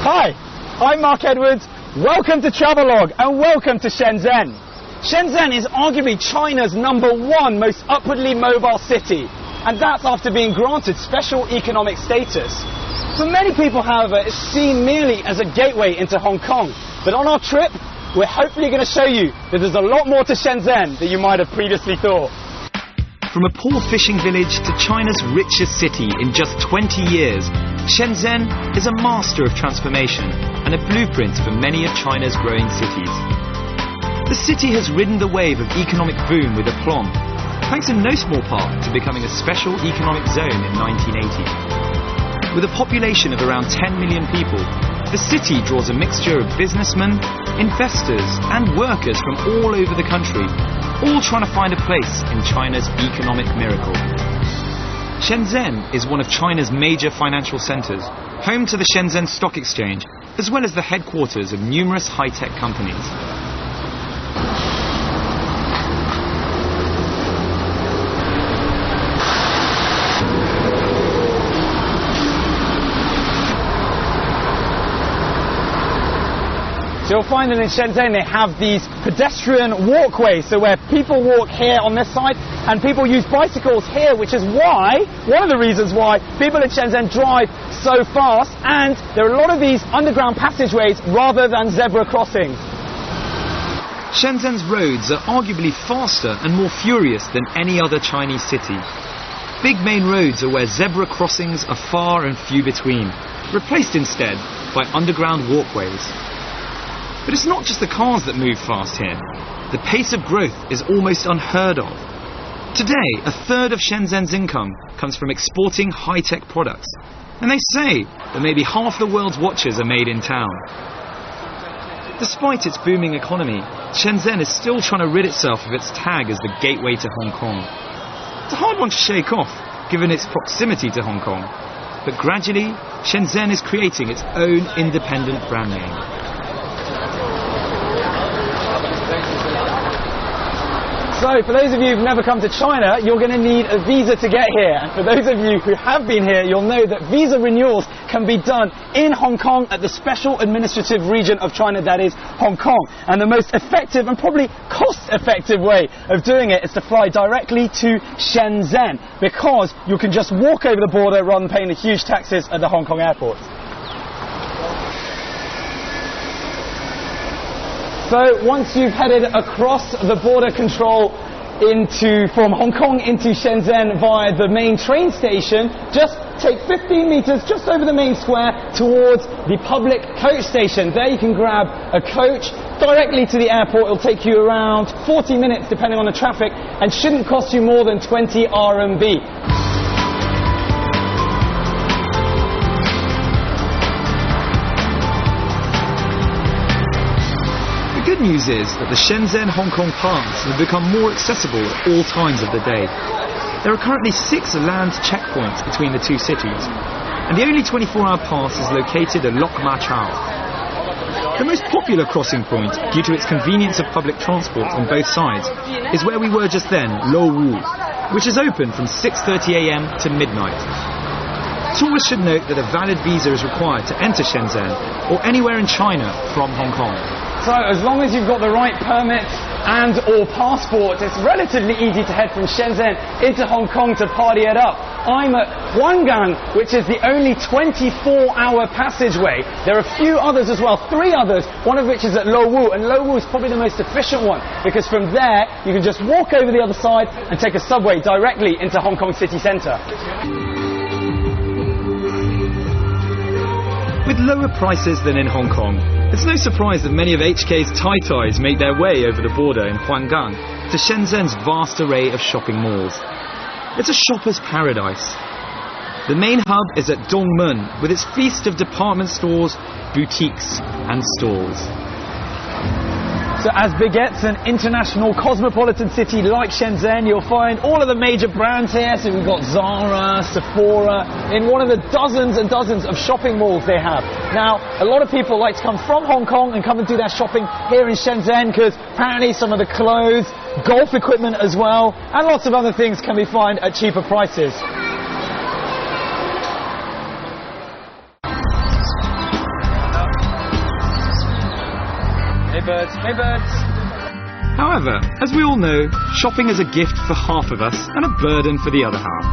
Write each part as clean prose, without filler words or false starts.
Hi, I'm Mark Edwards. Welcome to Travelogue and welcome to Shenzhen. Shenzhen is arguably China's #1 most upwardly mobile city, and that's after being granted special economic status. For many people, however, it's seen merely as a gateway into Hong Kong. But on our trip, we're hopefully going to show you that there's a lot more to Shenzhen than you might have previously thought. From a poor fishing village to China's richest city in just 20 years, Shenzhen is a master of transformation and a blueprint for many of China's growing cities. The city has ridden the wave of economic boom with aplomb, thanks in no small part to becoming a special economic zone in 1980. With a population of around 10 million people, the city draws a mixture of businessmen, investors and workers from all over the country, all trying to find a place in China's economic miracle. Shenzhen is one of China's major financial centres, home to the Shenzhen Stock Exchange, as well as the headquarters of numerous high-tech companies. So you'll find that in Shenzhen they have these pedestrian walkways, so where people walk here on this side and people use bicycles here, which is why, one of the reasons why people in Shenzhen drive so fast, and there are a lot of these underground passageways rather than zebra crossings. Shenzhen's roads are arguably faster and more furious than any other Chinese city. Big main roads are where zebra crossings are far and few between, replaced instead by underground walkways. But it's not just the cars that move fast here. The pace of growth is almost unheard of. Today, a third of Shenzhen's income comes from exporting high-tech products. And they say that maybe half the world's watches are made in town. Despite its booming economy, Shenzhen is still trying to rid itself of its tag as the gateway to Hong Kong. It's a hard one to shake off, given its proximity to Hong Kong. But gradually, Shenzhen is creating its own independent brand name. So, for those of you who've never come to China, you're going to need a visa to get here. And for those of you who have been here, you'll know that visa renewals can be done in Hong Kong at the Special Administrative Region of China, that is Hong Kong. And the most effective and probably cost-effective way of doing it is to fly directly to Shenzhen, because you can just walk over the border rather than paying the huge taxes at the Hong Kong airport. So once you've headed across the border control from Hong Kong into Shenzhen via the main train station, just take 15 meters just over the main square towards the public coach station. There you can grab a coach directly to the airport. It'll take you around 40 minutes depending on the traffic and shouldn't cost you more than 20 RMB. The good news is that the Shenzhen-Hong Kong paths have become more accessible at all times of the day. There are currently 6 land checkpoints between the two cities, and the only 24-hour pass is located at Lok Ma Chau. The most popular crossing point, due to its convenience of public transport on both sides, is where we were just then, Lo Wu, which is open from 6:30 AM to midnight. Tourists should note that a valid visa is required to enter Shenzhen or anywhere in China from Hong Kong. So as long as you've got the right permit and or passport, it's relatively easy to head from Shenzhen into Hong Kong to party it up. I'm at Huanggang, which is the only 24-hour passageway. There are a few others as well, 3 others, one of which is at Lo Wu, and Lo Wu is probably the most efficient one, because from there you can just walk over the other side and take a subway directly into Hong Kong city centre. With lower prices than in Hong Kong, it's no surprise that many of HK's tai-tais make their way over the border in Huanggang to Shenzhen's vast array of shopping malls. It's a shopper's paradise. The main hub is at Dongmen, with its feast of department stores, boutiques and stalls. So as begets an international cosmopolitan city like Shenzhen, you'll find all of the major brands here. So we've got Zara, Sephora, in one of the dozens and dozens of shopping malls they have. Now, a lot of people like to come from Hong Kong and come and do their shopping here in Shenzhen because apparently some of the clothes, golf equipment as well, and lots of other things can be found at cheaper prices. birds. Hey, birds. However, as we all know, shopping is a gift for half of us and a burden for the other half.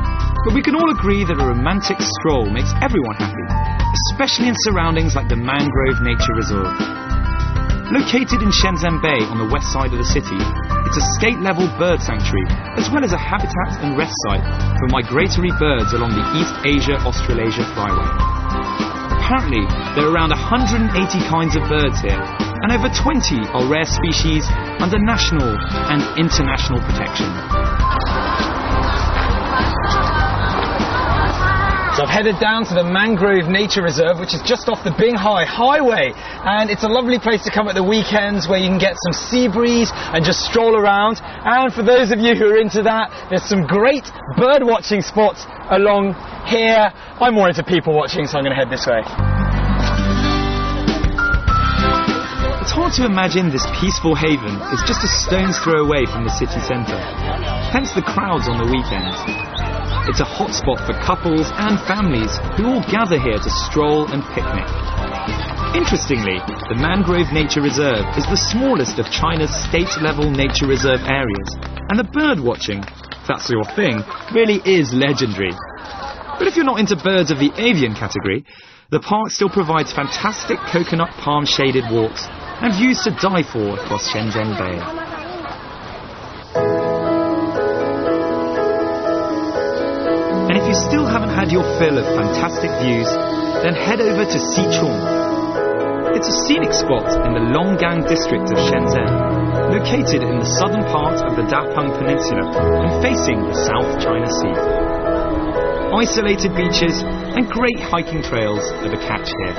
But we can all agree that a romantic stroll makes everyone happy, especially in surroundings like the Mangrove Nature Reserve. Located in Shenzhen Bay on the west side of the city, it's a state-level bird sanctuary, as well as a habitat and rest site for migratory birds along the East Asia-Australasia flyway. Apparently, there are around 180 kinds of birds here, and over 20 are rare species under national and international protection. So I've headed down to the Mangrove Nature Reserve, which is just off the Binghai Highway, and it's a lovely place to come at the weekends where you can get some sea breeze and just stroll around. And for those of you who are into that, there's some great bird watching spots along here. I'm more into people watching, so I'm going to head this way. It's hard to imagine this peaceful haven is just a stone's throw away from the city centre, hence the crowds on the weekends. It's a hotspot for couples and families who all gather here to stroll and picnic. Interestingly, the Mangrove Nature Reserve is the smallest of China's state-level nature reserve areas, and the bird watching, if that's your thing, really is legendary. But if you're not into birds of the avian category, the park still provides fantastic coconut palm-shaded walks and views to die for across Shenzhen Bay. And if you still haven't had your fill of fantastic views, then head over to Sichuan. It's a scenic spot in the Longgang district of Shenzhen, located in the southern part of the Dapeng Peninsula and facing the South China Sea. Isolated beaches and great hiking trails are the catch here.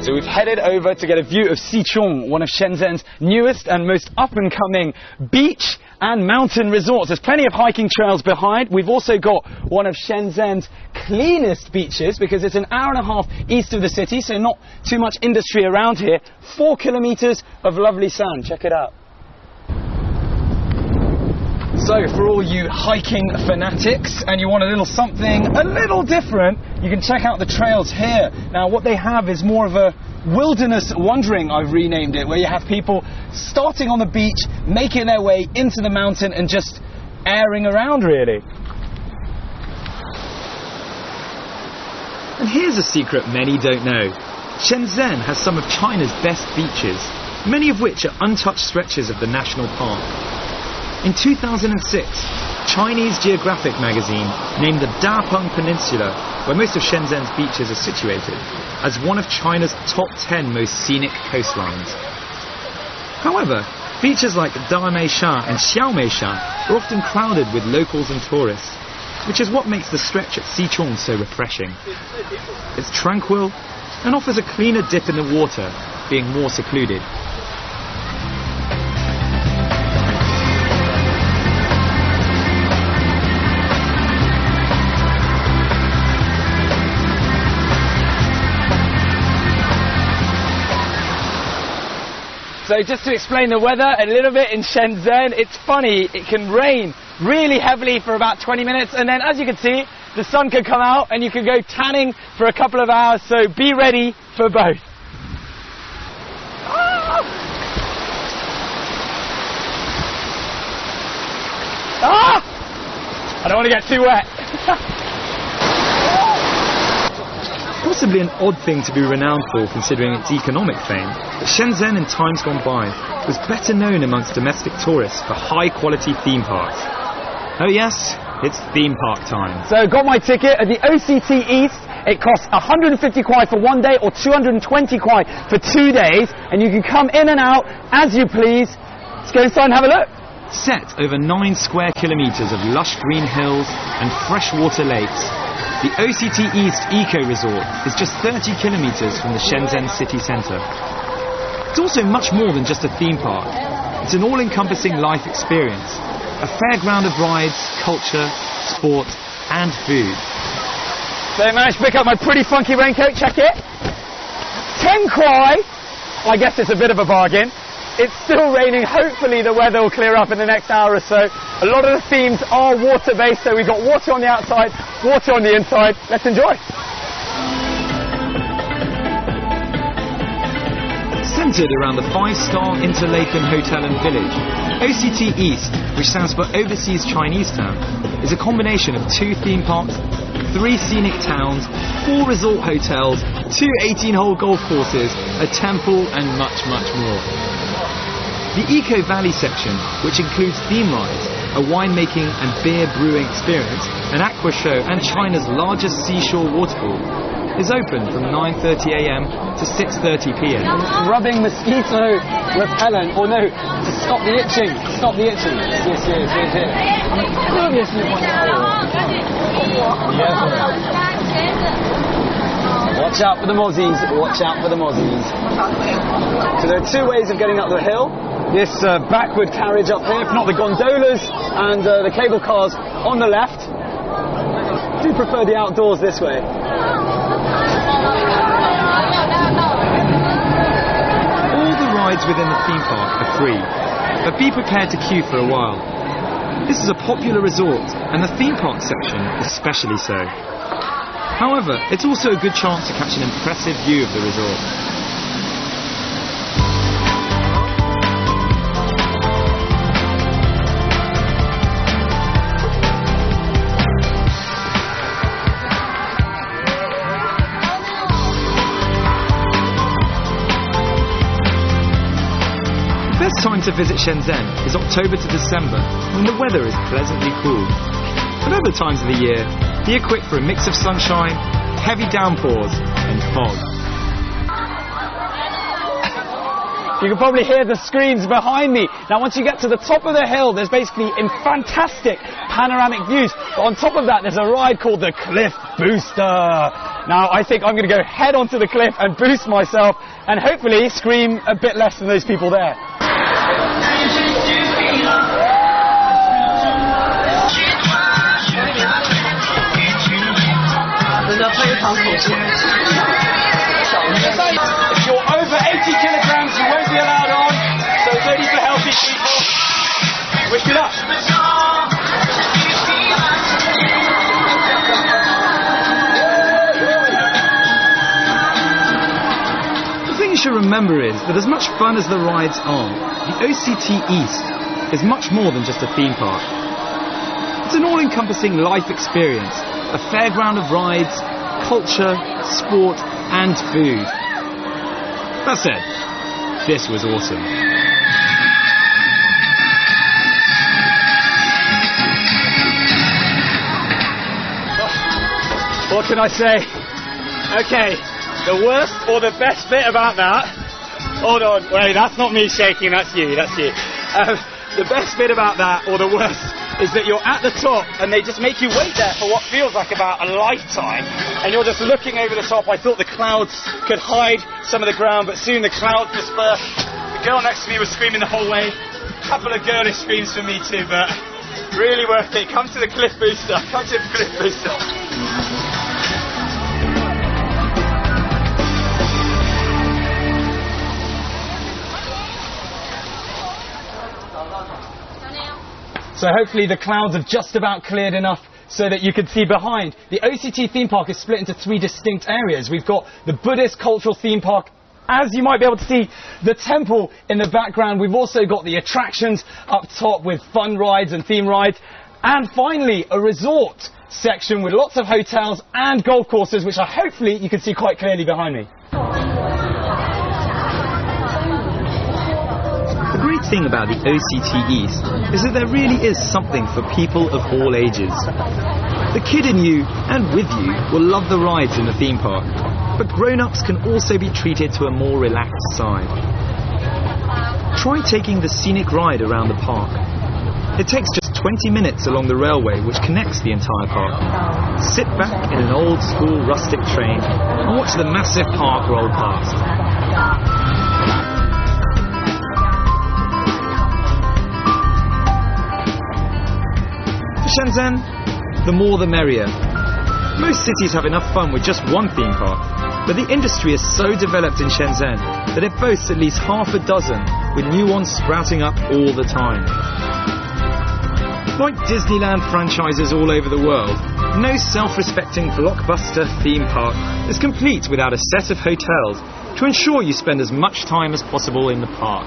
So we've headed over to get a view of Sichuan, one of Shenzhen's newest and most up-and-coming beach and mountain resorts. There's plenty of hiking trails behind. We've also got one of Shenzhen's cleanest beaches because it's an hour and a half east of the city, so not too much industry around here. 4 kilometers of lovely sand. Check it out. So for all you hiking fanatics and you want a little something a little different, you can check out the trails here. Now what they have is more of a wilderness wandering, I've renamed it, where you have people starting on the beach, making their way into the mountain and just airing around really. And here's a secret many don't know. Shenzhen has some of China's best beaches, many of which are untouched stretches of the national park. In 2006, Chinese Geographic magazine named the Dapeng Peninsula, where most of Shenzhen's beaches are situated, as one of China's top 10 most scenic coastlines. However, beaches like Dameishan and Xiaomeishan are often crowded with locals and tourists, which is what makes the stretch at Sichuan so refreshing. It's tranquil and offers a cleaner dip in the water, being more secluded. So just to explain the weather a little bit in Shenzhen, it's funny, it can rain really heavily for about 20 minutes and then as you can see, the sun can come out and you can go tanning for a couple of hours, so be ready for both. I don't want to get too wet. Possibly an odd thing to be renowned for considering its economic fame, but Shenzhen in times gone by was better known amongst domestic tourists for high-quality theme parks. Oh yes, it's theme park time. So got my ticket at the OCT East. It costs 150 kwai for 1 day or 220 kwai for 2 days, and you can come in and out as you please. Let's go inside and have a look. Set over 9 square kilometres of lush green hills and freshwater lakes, the OCT East Eco Resort is just 30 kilometres from the Shenzhen city centre. It's also much more than just a theme park. It's an all-encompassing life experience, a fairground of rides, culture, sport and food. So I managed to pick up my pretty funky raincoat, check it. 10 kwai. Well, I guess it's a bit of a bargain. It's still raining, hopefully the weather will clear up in the next hour or so. A lot of the themes are water-based, so we've got water on the outside, water on the inside. Let's enjoy. Centred around the 5-star Interlaken Hotel and Village, OCT East, which stands for Overseas Chinese Town, is a combination of 2 theme parks, 3 scenic towns, 4 resort hotels, 2 18-hole golf courses, a temple and much, much more. The Eco Valley section, which includes theme rides, a winemaking and beer brewing experience, an aqua show and China's largest seashore waterfall, is open from 9:30 a.m. to 6:30 p.m. Rubbing mosquito repellent, or no, to stop the itching. Stop the itching. Yes. Watch out for the mozzies. Watch out for the mozzies. So there are 2 ways of getting up the hill. This backward carriage up here, if not the gondolas and the cable cars on the left. I do prefer the outdoors this way. All the rides within the theme park are free, but be prepared to queue for a while. This is a popular resort, and the theme park section especially so. However, it's also a good chance to catch an impressive view of the resort. The best time to visit Shenzhen is October to December, when the weather is pleasantly cool. At other times of the year, be equipped for a mix of sunshine, heavy downpours and fog. You can probably hear the screams behind me. Now once you get to the top of the hill, there's basically fantastic panoramic views. But on top of that, there's a ride called the Cliff Booster. Now I think I'm going to go head onto the cliff and boost myself and hopefully scream a bit less than those people there. If you're over 80 kilograms, you won't be allowed on, so it's only for healthy people. Wish you luck. The thing you should remember is that as much fun as the rides are, the OCT East is much more than just a theme park. It's an all-encompassing life experience, a fairground of rides, culture, sport and food. That said, this was awesome. What can I say? Okay, the worst or the best bit about that... Hold on, wait, that's not me shaking, that's you. The best bit about that, or the worst, is that you're at the top and they just make you wait there for what feels like about a lifetime, and you're just looking over the top. I thought the clouds could hide some of the ground, but soon the clouds dispersed. The girl next to me was screaming the whole way. A couple of girlish screams for me too, but really worth it. Come to the Cliff Booster. Come to the Cliff Booster. So hopefully the clouds have just about cleared enough so that you can see behind. The OCT theme park is split into 3 distinct areas. We've got the Buddhist cultural theme park. As you might be able to see, the temple in the background. We've also got the attractions up top with fun rides and theme rides. And finally, a resort section with lots of hotels and golf courses, which hopefully you can see quite clearly behind me. The great thing about the OCT East is that there really is something for people of all ages. The kid in you and with you will love the rides in the theme park, but grown-ups can also be treated to a more relaxed side. Try taking the scenic ride around the park. It takes just 20 minutes along the railway which connects the entire park. Sit back in an old-school rustic train and watch the massive park roll past. Shenzhen, the more the merrier. Most cities have enough fun with just one theme park, but the industry is so developed in Shenzhen that it boasts at least half a dozen, with new ones sprouting up all the time. Like Disneyland franchises all over the world, no self-respecting blockbuster theme park is complete without a set of hotels to ensure you spend as much time as possible in the park.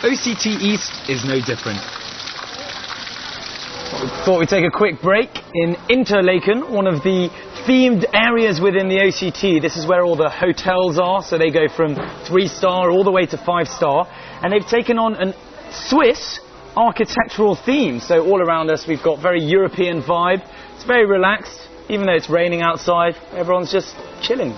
OCT East is no different. Thought we'd take a quick break in Interlaken, one of the themed areas within the OCT. This is where all the hotels are, so they go from 3-star all the way to 5-star. And they've taken on a Swiss architectural theme. So all around us we've got very European vibe. It's very relaxed, even though it's raining outside. Everyone's just chilling.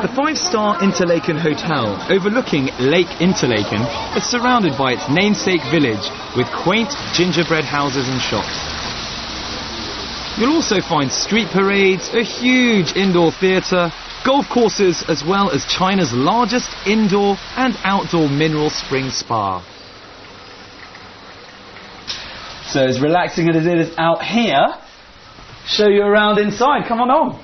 The 5-star Interlaken Hotel, overlooking Lake Interlaken, is surrounded by its namesake village with quaint gingerbread houses and shops. You'll also find street parades, a huge indoor theatre, golf courses, as well as China's largest indoor and outdoor mineral spring spa. So as relaxing as it is out here, show you around inside. Come on.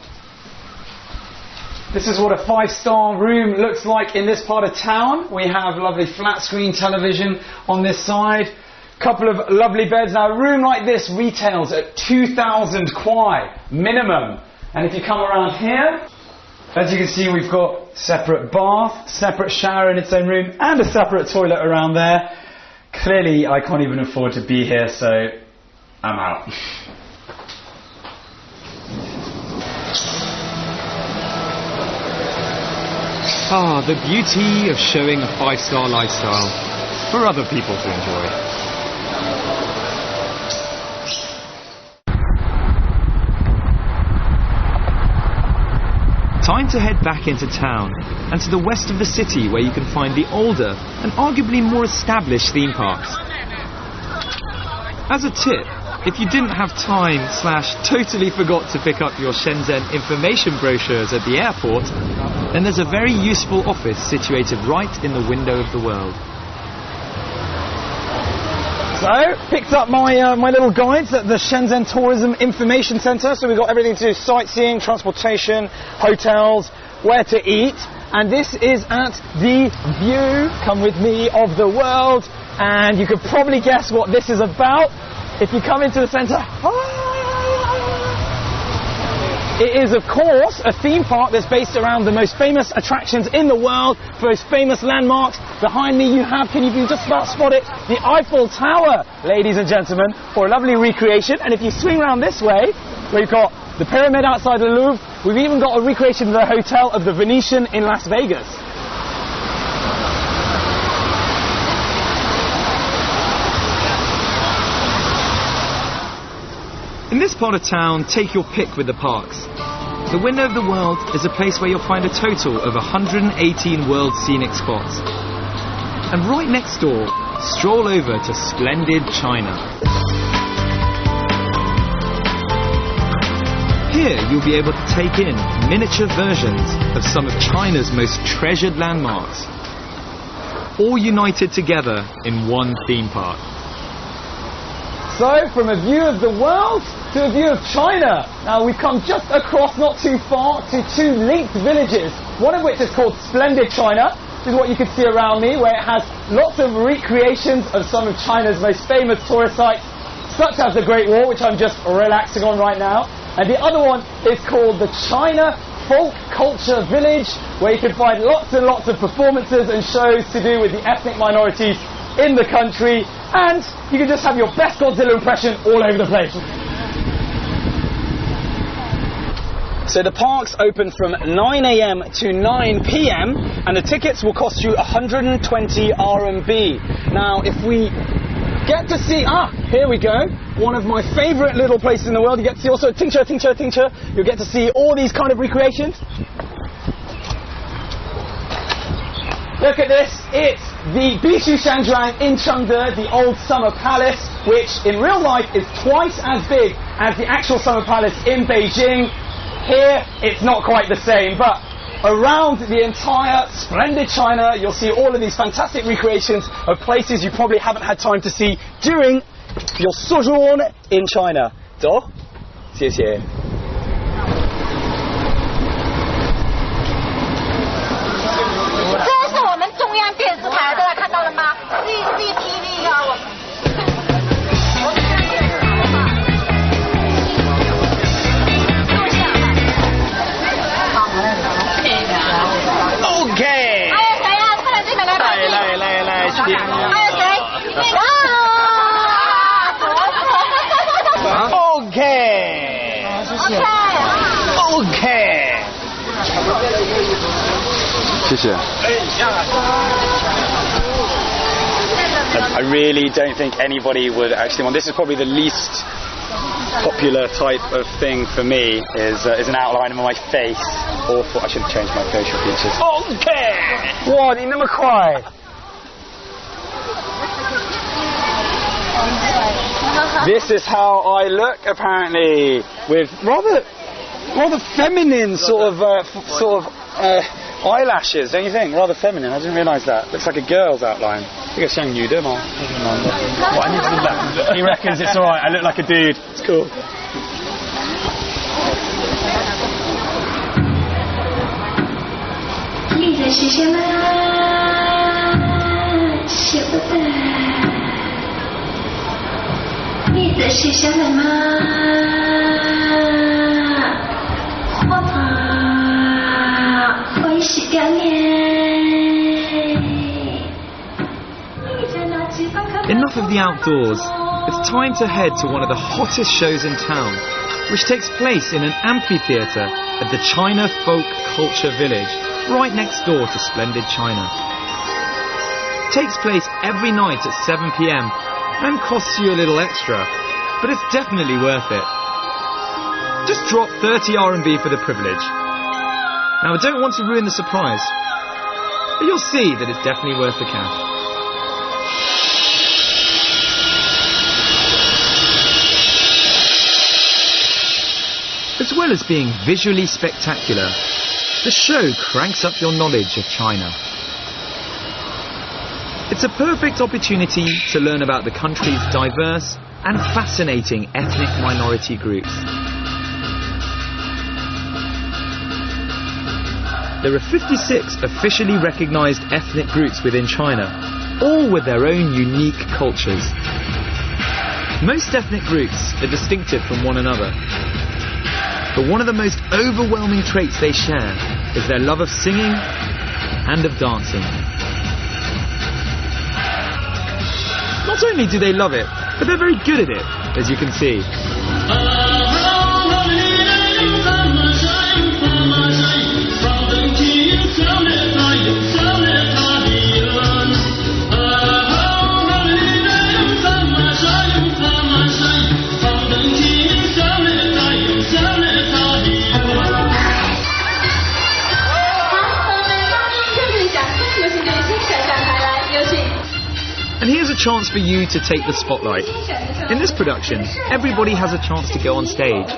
This is what a 5-star room looks like in this part of town. We have lovely flat screen television on this side. Couple of lovely beds. Now a room like this retails at 2,000 kwai minimum. And if you come around here, as you can see, we've got separate bath, separate shower in its own room, and a separate toilet around there. Clearly I can't even afford to be here, so I'm out. Ah, the beauty of showing a 5-star lifestyle for other people to enjoy. Time to head back into town and to the west of the city, where you can find the older and arguably more established theme parks. As a tip, if you didn't have time / totally forgot to pick up your Shenzhen information brochures at the airport, then there's a very useful office situated right in the window of the world. So, picked up my little guides at the Shenzhen Tourism Information Center. So we've got everything to do: sightseeing, transportation, hotels, where to eat. And this is at the view, come with me, of the world. And you could probably guess what this is about if you come into the center. It is, of course, a theme park that's based around the most famous attractions in the world, most famous landmarks. Behind me you have, can you just about spot it, the Eiffel Tower, ladies and gentlemen, for a lovely recreation. And if you swing around this way, we've got the pyramid outside the Louvre. We've even got a recreation of the Hotel of the Venetian in Las Vegas. In this part of town, take your pick with the parks. The Window of the World is a place where you'll find a total of 118 world scenic spots. And right next door, stroll over to splendid China. Here you'll be able to take in miniature versions of some of China's most treasured landmarks, all united together in one theme park. So, from a view of the world to a view of China. Now, we've come just across, not too far, to 2 linked villages, one of which is called Splendid China. This is what you can see around me, where it has lots of recreations of some of China's most famous tourist sites, such as the Great Wall, which I'm just relaxing on right now. And the other one is called the China Folk Culture Village, where you can find lots and lots of performances and shows to do with the ethnic minorities in the country, and you can just have your best Godzilla impression all over the place. So the park's open from 9 AM to 9 PM, and the tickets will cost you 120 RMB. Now, if we get to see, here we go, one of my favourite little places in the world. You get to see also tincture. You'll get to see all these kind of recreations. Look at this, it's the Bishu Shanzhuang in Chengde, the old summer palace, which in real life is twice as big as the actual summer palace in Beijing. Here, it's not quite the same, but around the entire splendid China, you'll see all of these fantastic recreations of places you probably haven't had time to see during your sojourn in China. 走，谢谢。这是我们中央电视台，大家看到了吗 ？CCTV 啊，我。 So 谢谢. I really don't think anybody would actually want. This is probably the least popular type of thing for me. Is an outline of my face. Awful. I should have changed my facial features. Okay. What? 你那么快? This is how I look, apparently, with rather feminine sort of eyelashes, don't you think? Rather feminine. I didn't realise that. Looks like a girl's outline. I think it's young nude, well, I need to do that. He reckons it's alright. I look like a dude. It's cool. Enough of the outdoors. It's time to head to one of the hottest shows in town, which takes place in an amphitheatre at the China Folk Culture Village, right next door to splendid China. It takes place every night at 7 p.m. and costs you a little extra, but it's definitely worth it. Just drop 30 RMB for the privilege. Now, I don't want to ruin the surprise, but you'll see that it's definitely worth the cash. As well as being visually spectacular, the show cranks up your knowledge of China. It's a perfect opportunity to learn about the country's diverse and fascinating ethnic minority groups. There are 56 officially recognized ethnic groups within China, all with their own unique cultures. Most ethnic groups are distinctive from one another, but one of the most overwhelming traits they share is their love of singing and of dancing. Not only do they love it, but they're very good at it, as you can see. And here's a chance for you to take the spotlight. In this production, everybody has a chance to go on stage.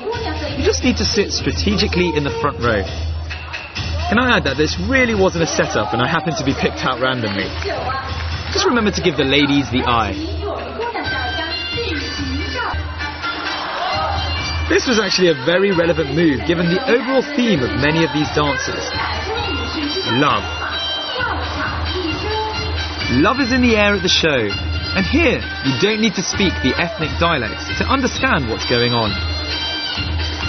You just need to sit strategically in the front row. Can I add that this really wasn't a setup and I happened to be picked out randomly? Just remember to give the ladies the eye. This was actually a very relevant move given the overall theme of many of these dances. Love. Love is in the air at the show, and here you don't need to speak the ethnic dialects to understand what's going on.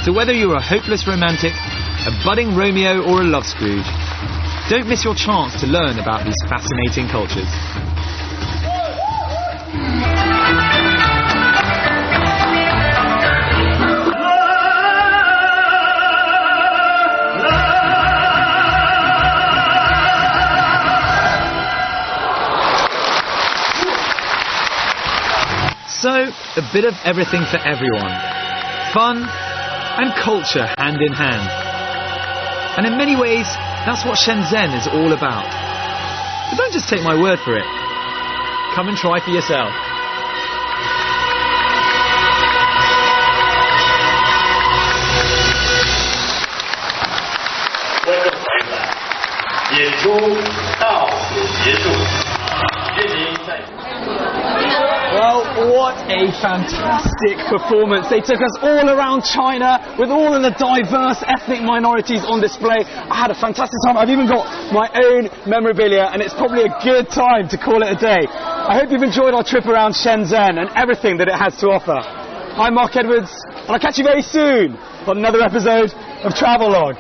So whether you're a hopeless romantic, a budding Romeo or a love Scrooge, don't miss your chance to learn about these fascinating cultures. So, a bit of everything for everyone. Fun and culture hand in hand. And in many ways, that's what Shenzhen is all about. But don't just take my word for it. Come and try for yourself. Well, what a fantastic performance. They took us all around China with all of the diverse ethnic minorities on display. I had a fantastic time. I've even got my own memorabilia, and it's probably a good time to call it a day. I hope you've enjoyed our trip around Shenzhen and everything that it has to offer. I'm Mark Edwards, and I'll catch you very soon on another episode of Travelogue.